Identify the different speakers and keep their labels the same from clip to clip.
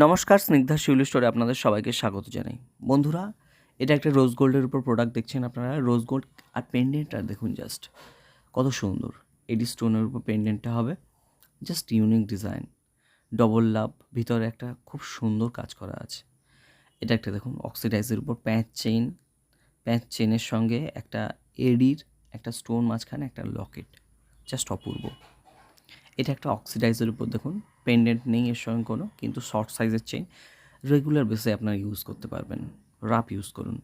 Speaker 1: নমস্কার, স্নিগ্ধা শিউলি স্টোরে আপনাদের সবাইকে স্বাগত জানাই। বন্ধুরা, এটা একটা রোজ গোল্ডের উপর প্রোডাক্ট দেখছেন আপনারা। রোজ গোল্ড আর পেন্ডেন্টটা দেখুন, জাস্ট কত সুন্দর। এডি স্টোনের উপর পেন্ডেন্টটা হবে, জাস্ট ইউনিক ডিজাইন, ডবল লাভ, ভিতরে একটা খুব সুন্দর কাজ করা আছে। এটা একটা দেখুন অক্সিডাইজের উপর প্যাঁচ চেনের সঙ্গে একটা এডির একটা স্টোন, মাঝখানে একটা লকেট, জাস্ট অপূর্ব। এটা একটা অক্সিডাইজের উপর দেখুন, পেন্ডেন্ট নেই এর সঙ্গে কোনো, কিন্তু শর্ট সাইজের চেইন, রেগুলার বেসে আপনারা ইউজ করতে পারবেন, রাফ ইউজ করুন।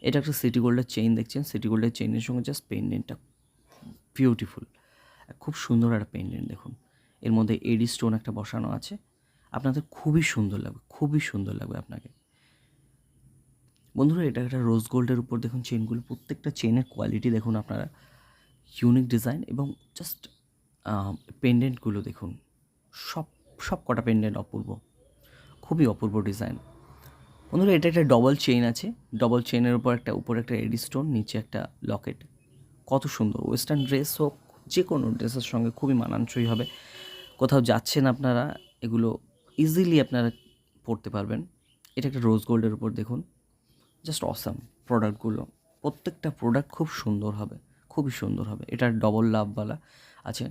Speaker 1: এটা একটা সিটি গোল্ডের চেইন দেখছেন, সিটি গোল্ডের চেইনের সঙ্গে জাস্ট পেন্ডেন্টটা বিউটিফুল, খুব সুন্দর একটা পেন্ডেন্ট দেখুন। এর মধ্যে এডি স্টোন একটা বসানো আছে, আপনাদের খুবই সুন্দর লাগবে, খুবই সুন্দর লাগবে আপনাকে। বন্ধুরা, এটা একটা রোজ গোল্ডের উপর দেখুন চেনগুলো, প্রত্যেকটা চেনের কোয়ালিটি দেখুন আপনারা, ইউনিক ডিজাইন এবং জাস্ট পেন্ডেন্টগুলো দেখুন, সব কটা পেন্ডেন্ট অপূর্ব, খুবই অপূর্ব ডিজাইন। বন্ধুরা, এটা একটা ডবল চেইন আছে, ডবল চেইনের উপর একটা এডি স্টোন, নিচে একটা লকেট, কত সুন্দর। ওয়েস্টার্ন ড্রেস হোক, যে কোনো ড্রেসের সঙ্গে খুবই মানানসই হবে। কোথাও যাচ্ছেন আপনারা, এগুলো ইজিলি আপনারা পরতে পারবেন। এটা একটা রোজ গোল্ডের উপর দেখুন, জাস্ট অসাম প্রোডাক্টগুলো, প্রত্যেকটা প্রোডাক্ট খুব সুন্দর হবে, খুবই সুন্দর হবে। এটা ডবল লাভওয়ালা আছে।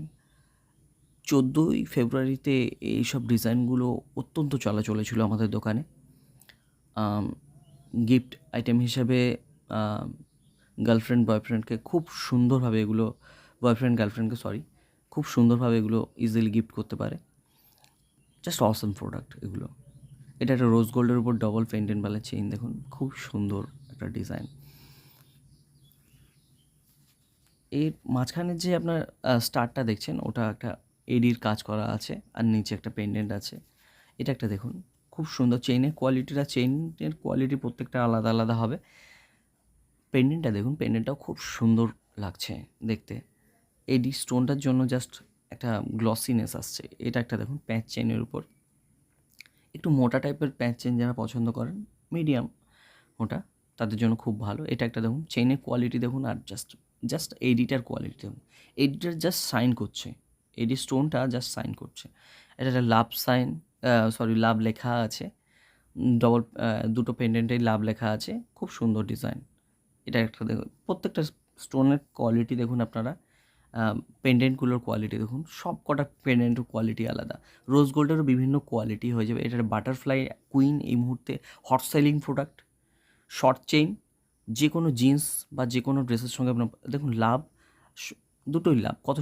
Speaker 1: 14ই ফেব্রুয়ারিতে এইসব ডিজাইনগুলো অত্যন্ত চলাচলে ছিল আমাদের দোকানে। গিফট আইটেম হিসেবে গার্লফ্রেন্ড বয়ফ্রেন্ডকে খুব সুন্দরভাবে এগুলো, খুব সুন্দরভাবে এগুলো ইজিলি গিফট করতে পারে। জাস্ট অসম প্রোডাক্ট এগুলো। এটা একটা রোজ গোল্ডের উপর ডবল পেন্ডেন্টওয়ালা চেইন দেখুন, খুব সুন্দর একটা ডিজাইন। এর মাঝখানে যে আপনার স্টারটা দেখছেন, ওটা একটা এডির কাজ করা আছে, আর নিচে একটা পেন্ডেন্ট আছে। এটা একটা দেখুন, খুব সুন্দর। চেইনের কোয়ালিটি প্রত্যেকটা আলাদা আলাদা হবে। পেন্ডেন্টটা দেখুন, পেন্ডেন্টটাও খুব সুন্দর লাগছে দেখতে। এডি স্টোনটার জন্য জাস্ট একটা গ্লসিনেস আসছে। এটা একটা দেখুন প্যাঁচ চেইনের উপর, একটু মোটা টাইপের প্যাঁচ চেইন যারা পছন্দ করেন, মিডিয়াম মোটা, তাদের জন্য খুব ভালো। এটা একটা দেখুন, চেইনের কোয়ালিটি দেখুন, আর জাস্ট এডিটার কোয়ালিটি দেখুন। এডিটার জাস্ট সাইন করছে, এডি স্টোনটা জাস্ট সাইন করছে। এটা একটা লাভ লেখা আছে, ডবল দুটো পেন্ডেন্টেই লাভ লেখা আছে, খুব সুন্দর ডিজাইন। এটা একটা দেখুন, প্রত্যেকটা স্টোনের কোয়ালিটি দেখুন আপনারা, পেন্ডেন্টগুলোর কোয়ালিটি দেখুন, সব কটা পেন্ডেন্টের কোয়ালিটি আলাদা। রোজ গোল্ডেরও বিভিন্ন কোয়ালিটি হয়ে যাবে। এটার বাটারফ্লাই কুইন এই মুহূর্তে hot selling product. Short chain, যে কোনো জিন্স বা যে কোনো ড্রেসের সঙ্গে আপনার দেখুন, লাভ দুটোই লাভ, কত